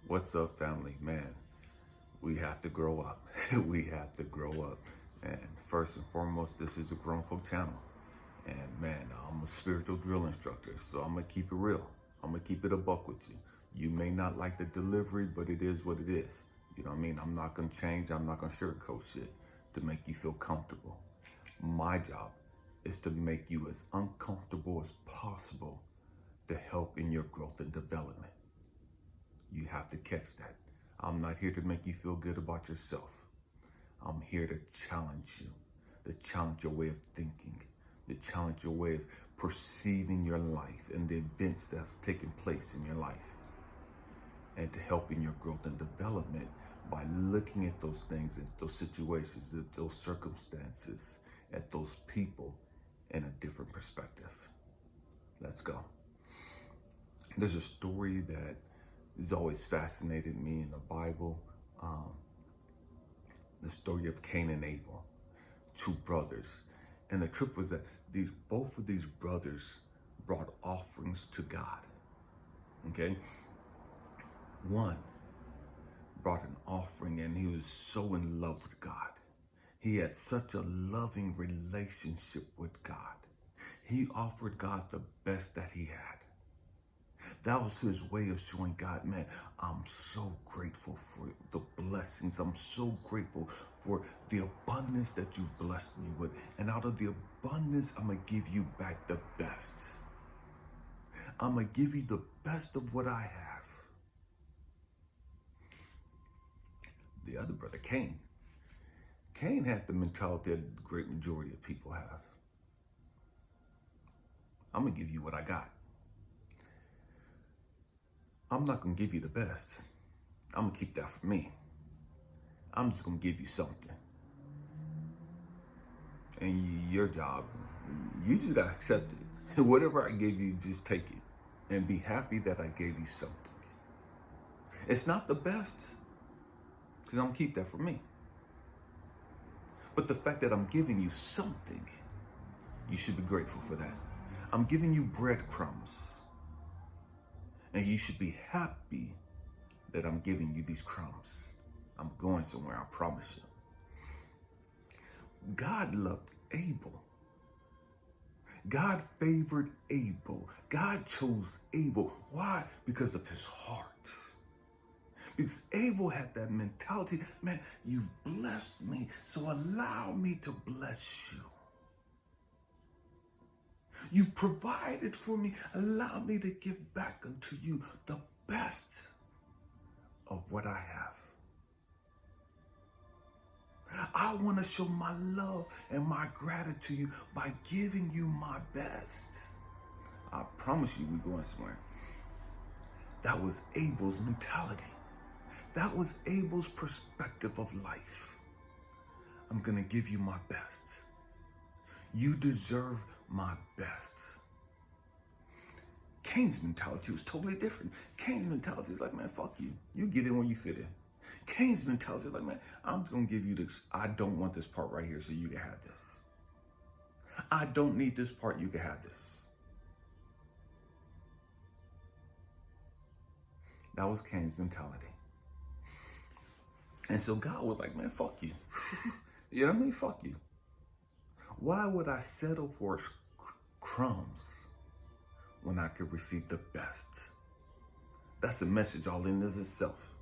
What's up, family? Man, we have to grow up. We have to grow up. And first and foremost, this is a grown folk channel. And man, I'm a spiritual drill instructor, so I'm gonna keep it real. I'm gonna keep it a buck with you. You may not like the delivery, but it is what it is. You know what I mean? I'm not gonna change. I'm not gonna sugarcoat shit to make you feel comfortable. My job is to make you as uncomfortable as possible to help in your growth and development. You have to catch that. I'm not here to make you feel good about yourself. I'm here to challenge you, to challenge your way of thinking, to challenge your way of perceiving your life and the events that have taken place in your life, and to help in your growth and development by looking at those things, at those situations, at those circumstances, at those people in a different perspective. Let's go. There's a story that has always fascinated me in the Bible. The story of Cain and Abel, two brothers. And the trip was that both of these brothers brought offerings to God. Okay? One brought an offering and he was so in love with God. He had such a loving relationship with God. He offered God the best that he had. That was his way of showing God, man, I'm so grateful for the blessings. I'm so grateful for the abundance that you've blessed me with. And out of the abundance, I'm going to give you back the best. I'm going to give you the best of what I have. The other brother, Cain. Cain had the mentality that the great majority of people have. I'm going to give you what I got. I'm not going to give you the best. I'm going to keep that for me. I'm just going to give you something. And your job, you just got to accept it. Whatever I give you, just take it. And be happy that I gave you something. It's not the best, because I'm going to keep that for me. But the fact that I'm giving you something, you should be grateful for that. I'm giving you breadcrumbs. And you should be happy that I'm giving you these crumbs. I'm going somewhere, I promise you. God loved Abel. God favored Abel. God chose Abel. Why? Because of his heart. Because Abel had that mentality, man, you blessed me, so allow me to bless you. You've provided for me. Allow me to give back unto you the best of what I have. I want to show my love and my gratitude by giving you my best. I promise you we're going somewhere. That was Abel's mentality. That was Abel's perspective of life. I'm going to give you my best. You deserve my best. Cain's mentality was totally different. Cain's mentality is like, man, fuck you. You get in where you fit in. Cain's mentality is like, man, I'm just going to give you this. I don't want this part right here, so you can have this. I don't need this part, you can have this. That was Cain's mentality. And so God was like, man, fuck you. You know what I mean? Fuck you. Why would I settle for crumbs when I could receive the best? That's a message all in of itself.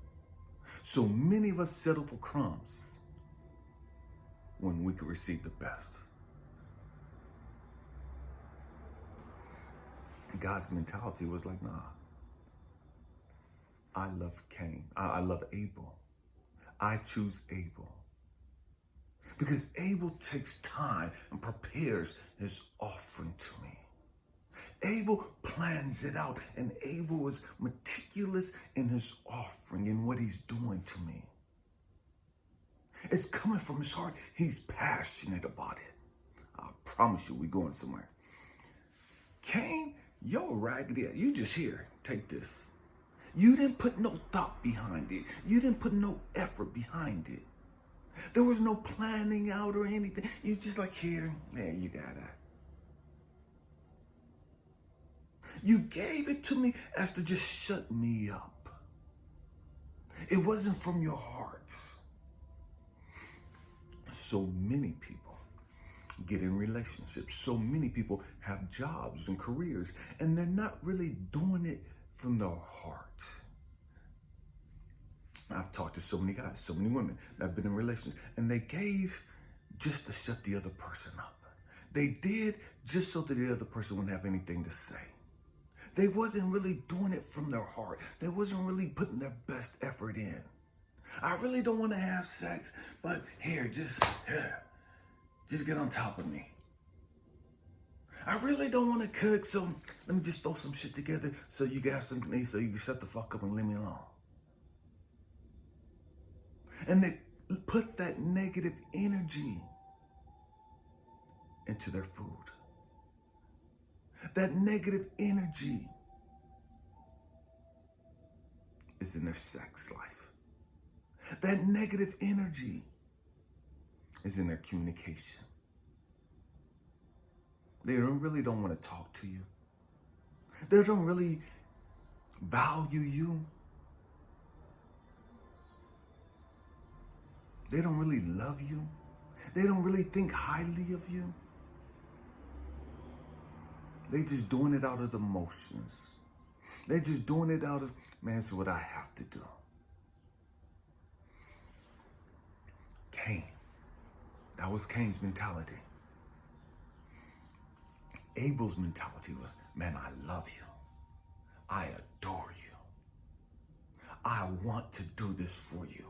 So many of us settle for crumbs when we could receive the best. God's mentality was like, nah. I love Cain. I love Abel. I choose Abel. Because Abel takes time and prepares his offering to me. Abel plans it out, and Abel is meticulous in his offering and what he's doing to me. It's coming from his heart. He's passionate about it. I promise you we're going somewhere. Cain, you're raggedy. You just here. Take this. You didn't put no thought behind it. You didn't put no effort behind it. There was no planning out or anything. You just like, here, there, you got that. You gave it to me as to just shut me up. It wasn't from your heart. So many people get in relationships. So many people have jobs and careers, and they're not really doing it from their heart. I've talked to so many guys, so many women that have been in relationships, and they gave just to shut the other person up. They did just so that the other person wouldn't have anything to say. They wasn't really doing it from their heart. They wasn't really putting their best effort in. I really don't want to have sex, but just get on top of me. I really don't want to cook, so let me just throw some shit together so you got something to eat, so you can shut the fuck up and leave me alone. And they put that negative energy into their food. That negative energy is in their sex life. That negative energy is in their communication. They really don't want to talk to you. They don't really value you. They don't really love you. They don't really think highly of you. They just doing it out of the motions. They just doing it out of, man, it's what I have to do. Cain. That was Cain's mentality. Abel's mentality was, man, I love you. I adore you. I want to do this for you.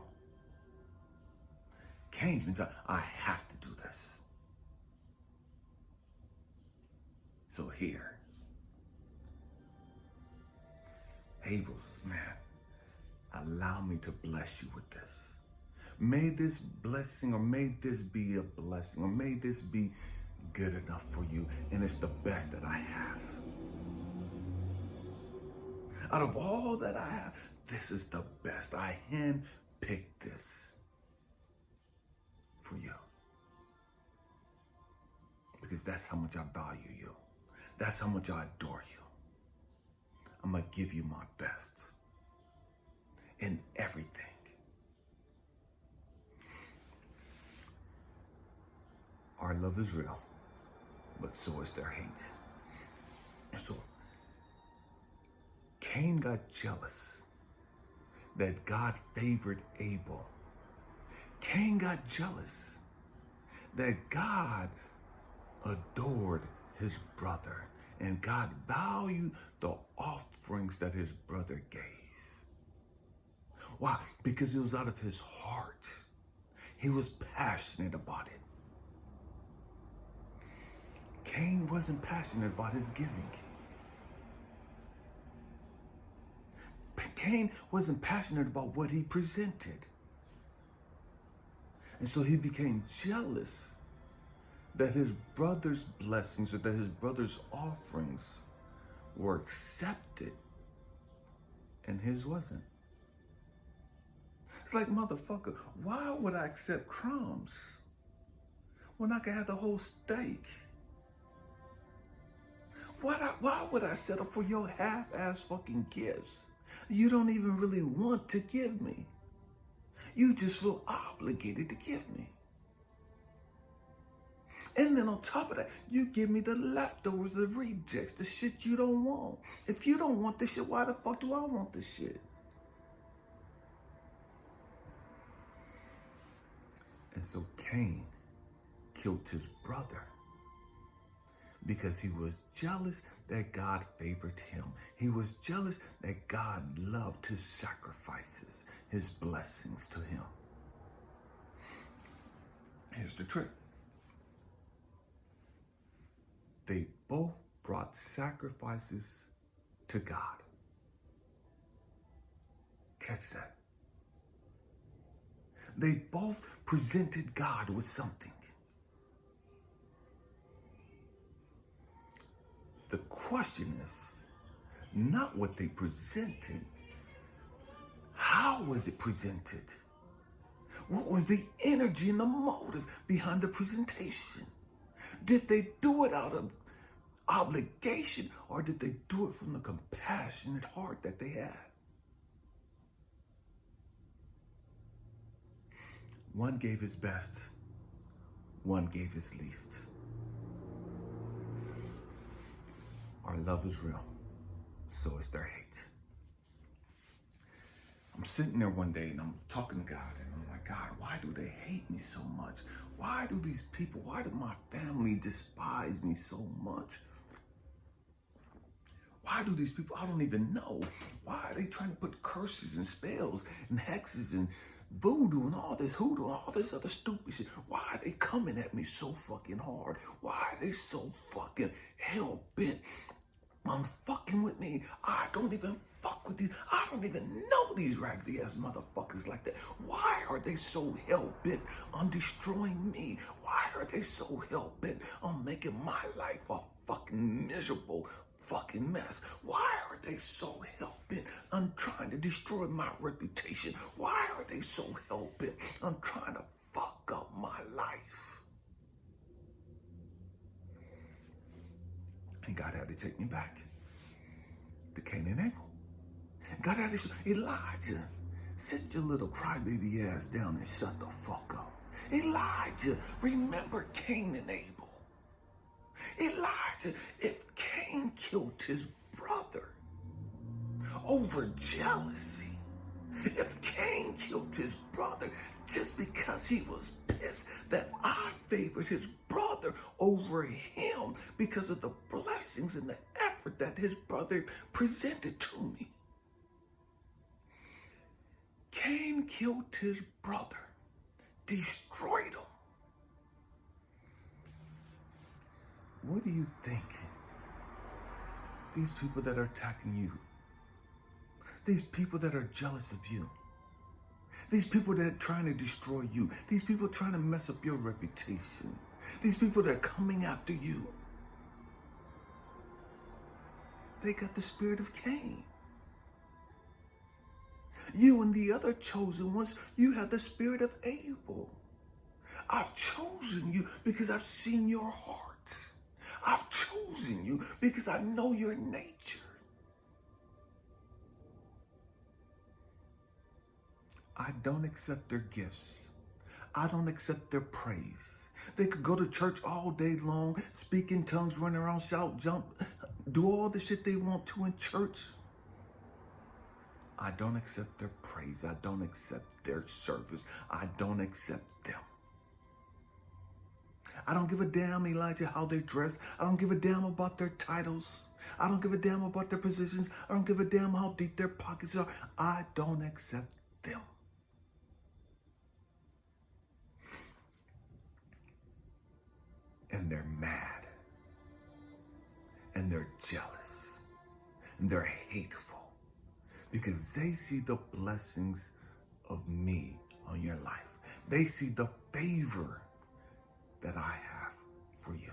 Cain's mentality, I have to do this. So here, Abel's, man, allow me to bless you with this. May this blessing, or may this be a blessing, or may this be good enough for you, and it's the best that I have. Out of all that I have, this is the best. I handpicked this for you. Because that's how much I value you. That's how much I adore you. I'm going to give you my best in everything. Our love is real, but so is their hate. And so Cain got jealous that God favored Abel. Cain got jealous that God adored his brother, and God valued the offerings that his brother gave. Why? Because it was out of his heart. He was passionate about it. Cain wasn't passionate about his giving. Cain wasn't passionate about what he presented. And so he became jealous that his brother's blessings, or that his brother's offerings were accepted and his wasn't. It's like, motherfucker, why would I accept crumbs when I can have the whole steak? Why would I settle for your half-ass fucking gifts you don't even really want to give me? You just feel obligated to give me. And then on top of that, you give me the leftovers, the rejects, the shit you don't want. If you don't want this shit, why the fuck do I want this shit? And so Cain killed his brother because he was jealous that God favored him. He was jealous that God loved his sacrifices, his blessings to him. Here's the trick. They both brought sacrifices to God. Catch that. They both presented God with something. The question is not what they presented. How was it presented? What was the energy and the motive behind the presentation? Did they do it out of obligation, or did they do it from the compassionate heart that they had? One gave his best, one gave his least. Our love is real, so is their hate. I'm sitting there one day and I'm talking to God and I'm like, God, why do they hate me so much? Why do these people, why do my family despise me so much? Why do these people, I don't even know. Why are they trying to put curses and spells and hexes and voodoo and all this hoodoo and all this other stupid shit? Why are they coming at me so fucking hard? Why are they so fucking hell-bent on fucking with me? I don't even fuck with these. I don't even know these raggedy ass motherfuckers like that. Why are they so hell-bent on destroying me? Why are they so hell-bent on making my life a fucking miserable fucking mess? Why are they so hell-bent on trying to destroy my reputation? Why are they so hell-bent on trying to fuck up my life? And God had to take me back to Cain and Abel. God had to say, Elijah, sit your little crybaby ass down and shut the fuck up. Elijah, remember Cain and Abel. Elijah, if Cain killed his brother over jealousy, if Cain killed his brother just because he was pissed that I favored his brother over him because of the blessings and the effort that his brother presented to me. Cain killed his brother, destroyed him. What do you think these people that are attacking you, these people that are jealous of you, these people that are trying to destroy you, these people trying to mess up your reputation, these people that are coming after you, they got the spirit of Cain. You and the other chosen ones, you have the spirit of Abel. I've chosen you because I've seen your heart. I've chosen you because I know your nature. I don't accept their gifts. I don't accept their praise. They could go to church all day long, speak in tongues, run around, shout, jump, do all the shit they want to in church. I don't accept their praise. I don't accept their service. I don't accept them. I don't give a damn, Elijah, how they dress. I don't give a damn about their titles. I don't give a damn about their positions. I don't give a damn how deep their pockets are. I don't accept them. And they're mad. And they're jealous. And they're hateful. Because they see the blessings of me on your life. They see the favor that I have for you.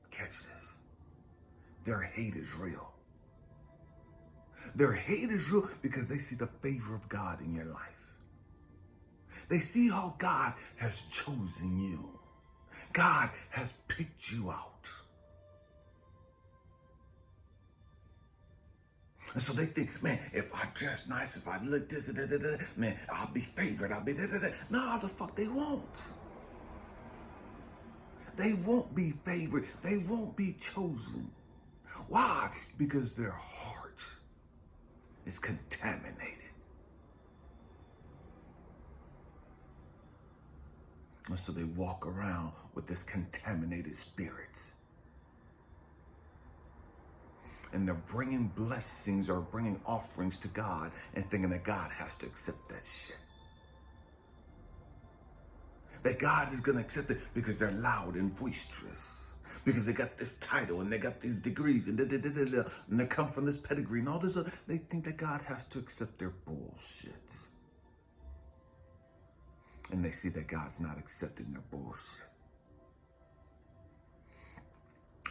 Catch this. Their hate is real. Their hate is real because they see the favor of God in your life. They see how God has chosen you. God has picked you out. And so they think, man, if I dress nice, if I look this, man, I'll be favored. I'll be da. No, the fuck they won't. They won't be favored. They won't be chosen. Why? Because their heart is contaminated. And so they walk around with this contaminated spirit. And they're bringing blessings or bringing offerings to God and thinking that God has to accept that shit. That God is going to accept it because they're loud and boisterous. Because they got this title and they got these degrees and they come from this pedigree and all this other. They think that God has to accept their bullshit. And they see that God's not accepting their bullshit.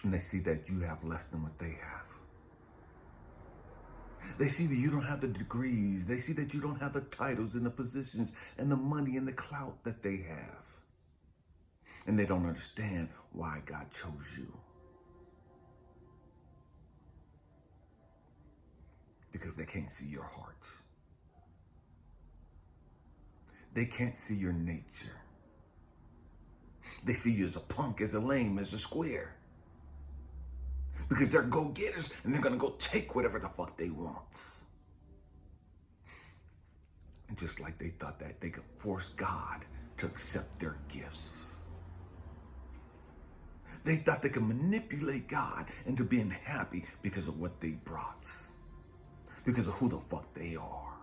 And they see that you have less than what they have. They see that you don't have the degrees. They see that you don't have the titles and the positions and the money and the clout that they have. And they don't understand why God chose you. Because they can't see your heart. They can't see your nature. They see you as a punk, as a lame, as a square. Because they're go-getters and they're going to go take whatever the fuck they want. And just like they thought that they could force God to accept their gifts. They thought they could manipulate God into being happy because of what they brought. Because of who the fuck they are.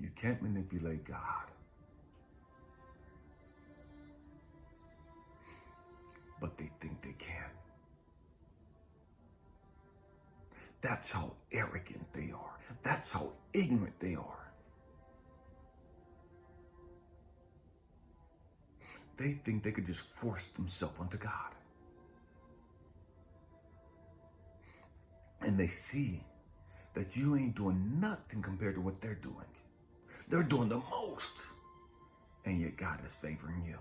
You can't manipulate God. But they think they can. That's how arrogant they are. That's how ignorant they are. They think they could just force themselves onto God. And they see that you ain't doing nothing compared to what they're doing. They're doing the most. And yet God is favoring you.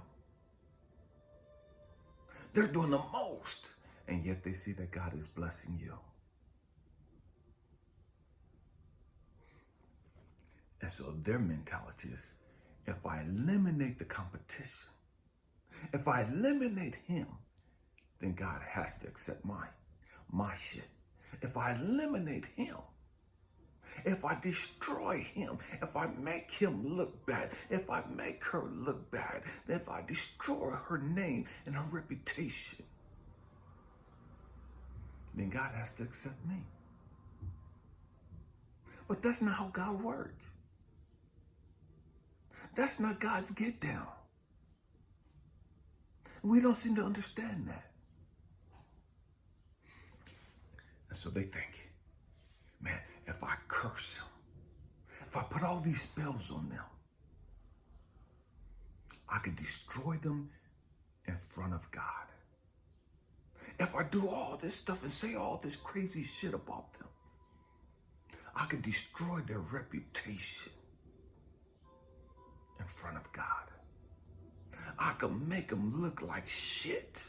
They're doing the most. And yet they see that God is blessing you. And so their mentality is, if I eliminate the competition, if I eliminate him, then God has to accept my shit. If I eliminate him, if I destroy him, if I make him look bad, if I make her look bad, if I destroy her name and her reputation, then God has to accept me. But that's not how God works. That's not God's get down. We don't seem to understand that. And so they think, man, if I curse them, if I put all these spells on them, I could destroy them in front of God. If I do all this stuff and say all this crazy shit about them, I could destroy their reputation in front of God. I could make them look like shit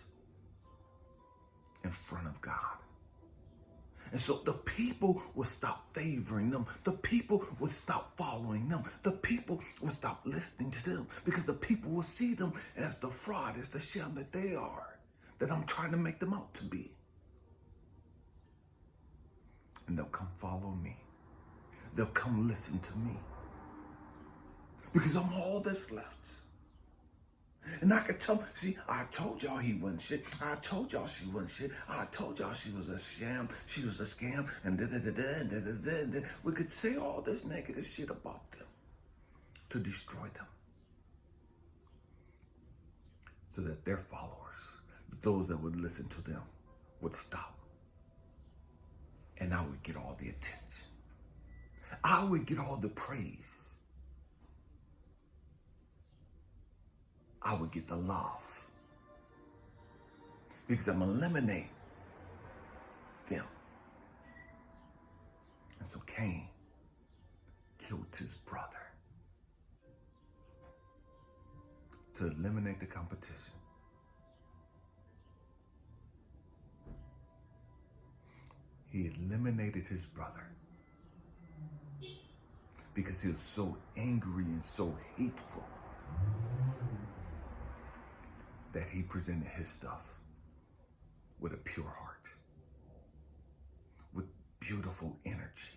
in front of God. And so the people will stop favoring them. The people will stop following them. The people will stop listening to them because the people will see them as the fraud, as the sham that they are, that I'm trying to make them out to be. And they'll come follow me. They'll come listen to me because I'm all that's left. And I could tell, see, I told y'all he wasn't shit. I told y'all she wasn't shit. I told y'all she was a sham. She was a scam. And da-da-da-da. We could say all this negative shit about them to destroy them. So that their followers, those that would listen to them, would stop. And I would get all the attention. I would get all the praise. I would get the love because I'm eliminating them. And so Cain killed his brother to eliminate the competition. He eliminated his brother because he was so angry and so hateful that he presented his stuff with a pure heart, with beautiful energy.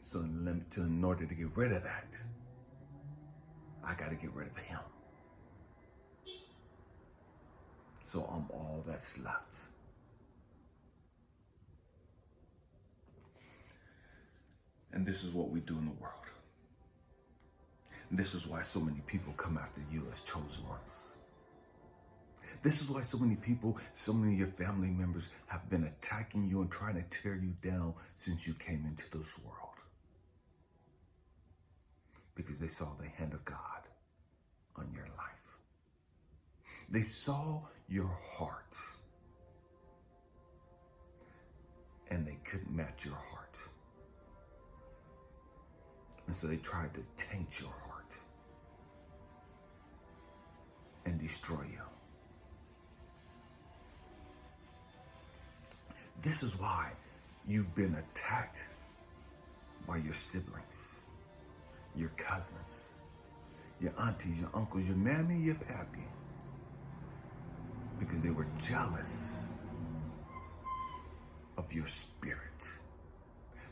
So in order to get rid of that, I got to get rid of him. So I'm all that's left. And this is what we do in the world. And this is why so many people come after you as chosen ones. This is why so many people, so many of your family members have been attacking you and trying to tear you down since you came into this world. Because they saw the hand of God on your life. They saw your heart. And they couldn't match your heart. And so they tried to taint your heart and destroy you. This is why you've been attacked by your siblings, your cousins, your aunties, your uncles, your mammy, your pappy, because they were jealous of your spirit.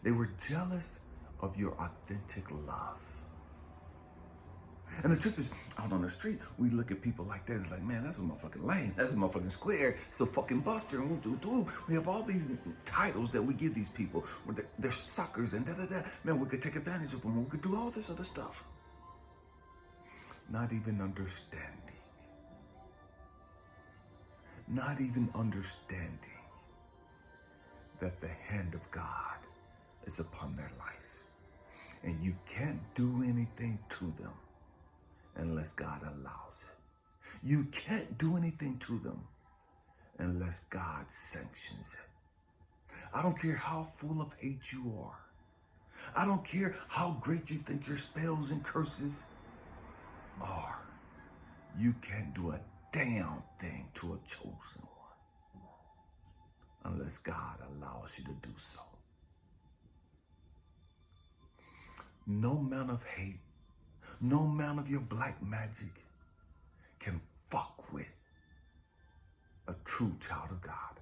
They were jealous of your authentic love. And the truth is, out on the street, we look at people like that. It's like, man, that's a motherfucking lame. That's a motherfucking square. It's a fucking buster. And we have all these titles that we give these people. They're suckers and da-da-da. Man, we could take advantage of them. We could do all this other stuff. Not even understanding. Not even understanding that the hand of God is upon their life. And you can't do anything to them unless God allows it. You can't do anything to them unless God sanctions it. I don't care how full of hate you are. I don't care how great you think your spells and curses are. You can't do a damn thing to a chosen one unless God allows you to do so. No amount of hate, no amount of your black magic can fuck with a true child of God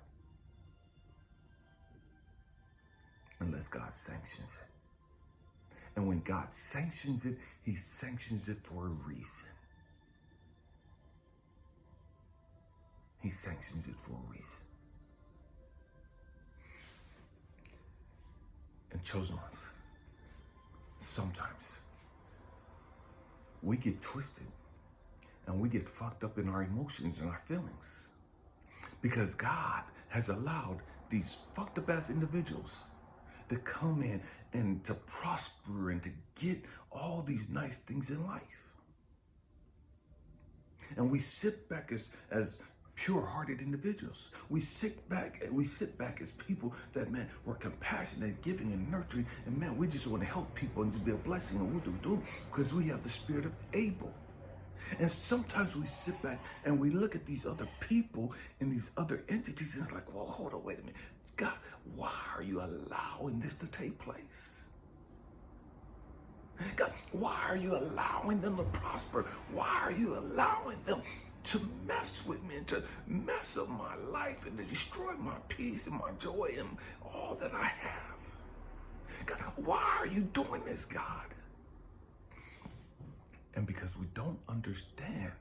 unless God sanctions it. And when God sanctions it, he sanctions it for a reason. He sanctions it for a reason. And chosen ones, sometimes we get twisted and we get fucked up in our emotions and our feelings because God has allowed these fucked up ass individuals to come in and to prosper and to get all these nice things in life. And we sit back as pure-hearted individuals. We sit back as people that, man, we're compassionate, giving and nurturing, and man, we just want to help people and to be a blessing, and we do because we have the spirit of Abel. And sometimes we sit back and we look at these other people and these other entities, and it's like, well, hold on, wait a minute. God, why are you allowing this to take place? God, why are you allowing them to prosper? Why are you allowing them to mess with me and to mess up my life and to destroy my peace and my joy and all that I have? God, why are you doing this, God? And because we don't understand,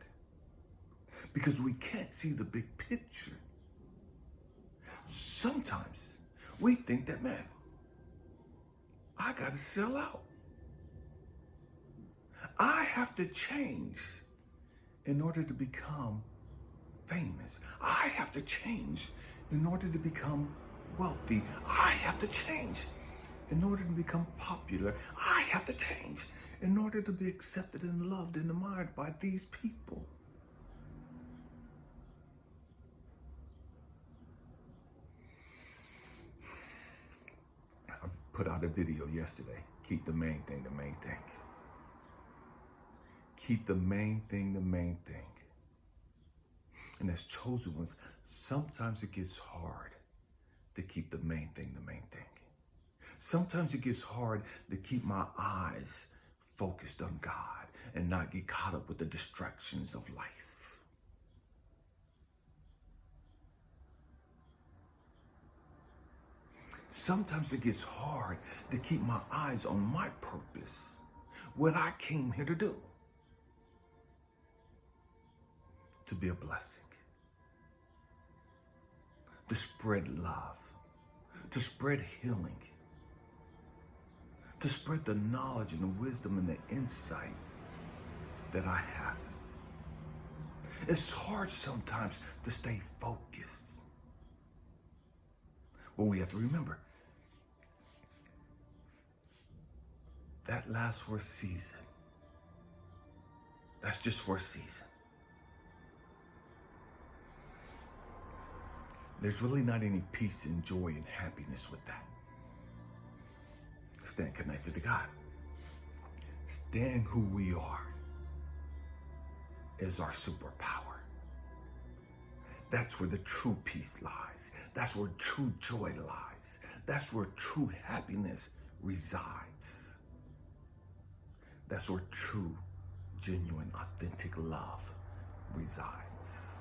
because we can't see the big picture, sometimes we think that, man, I gotta sell out. I have to change in order to become famous. I have to change in order to become wealthy. I have to change in order to become popular. I have to change in order to be accepted and loved and admired by these people. I put out a video yesterday. Keep the main thing the main thing. Keep the main thing the main thing. And as chosen ones, sometimes it gets hard to keep the main thing the main thing. Sometimes it gets hard to keep my eyes focused on God and not get caught up with the distractions of life. Sometimes it gets hard to keep my eyes on my purpose, what I came here to do. To be a blessing, to spread love, to spread healing, to spread the knowledge and the wisdom and the insight that I have. It's hard sometimes to stay focused. But we have to remember, that lasts for a season. That's just for a season. There's really not any peace and joy and happiness with that. Staying connected to God. Staying who we are is our superpower. That's where the true peace lies. That's where true joy lies. That's where true happiness resides. That's where true, genuine, authentic love resides.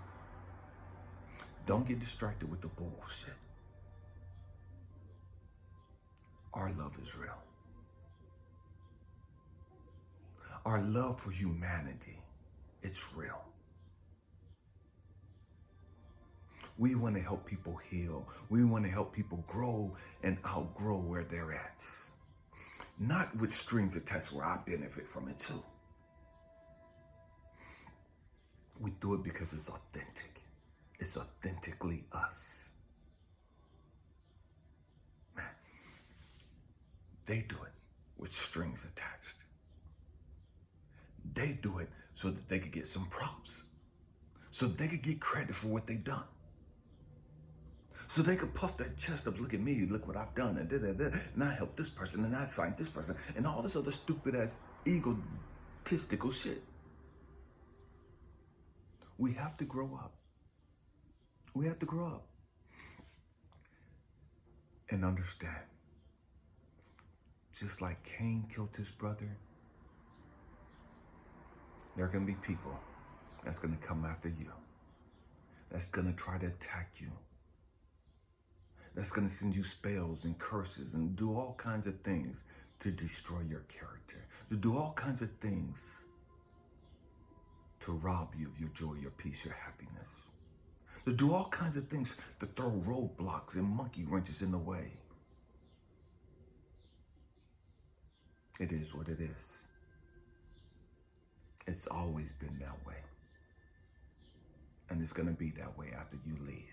Don't get distracted with the bullshit. Our love is real. Our love for humanity, it's real. We want to help people heal. We want to help people grow and outgrow where they're at. Not with strings attached where I benefit from it too. We do it because it's authentic. It's authentically us. Man, they do it with strings attached. They do it so that they could get some props. So that they could get credit for what they've done. So they could puff their chest up, look at me, look what I've done, and I helped this person, and I signed this person, and all this other stupid ass egotistical shit. We have to grow up. We have to grow up and understand. Just like Cain killed his brother, there are going to be people that's going to come after you, that's going to try to attack you, that's going to send you spells and curses and do all kinds of things to destroy your character, to do all kinds of things to rob you of your joy, your peace, your happiness, to do all kinds of things to throw roadblocks and monkey wrenches in the way. It is what it is. It's always been that way. And it's going to be that way after you leave.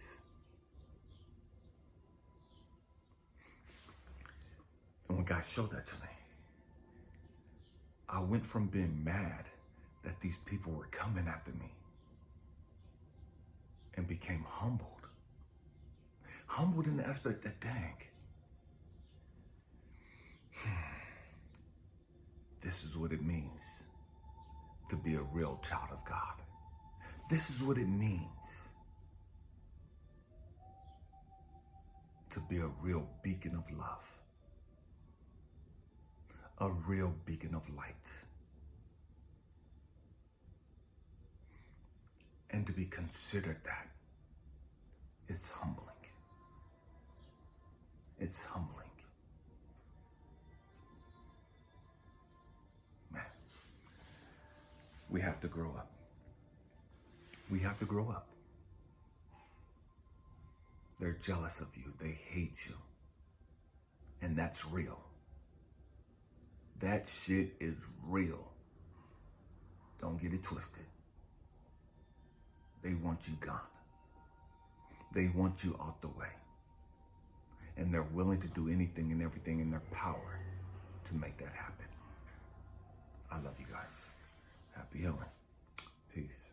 And when God showed that to me, I went from being mad that these people were coming after me and became humbled. Humbled in the aspect that, dang, this is what it means to be a real child of God. This is what it means to be a real beacon of love. A real beacon of light. And to be considered that, it's humbling. It's humbling. Man, we have to grow up. We have to grow up. They're jealous of you. They hate you. And that's real. That shit is real. Don't get it twisted. They want you gone. They want you out the way. And they're willing to do anything and everything in their power to make that happen. I love you guys. Happy healing. Peace.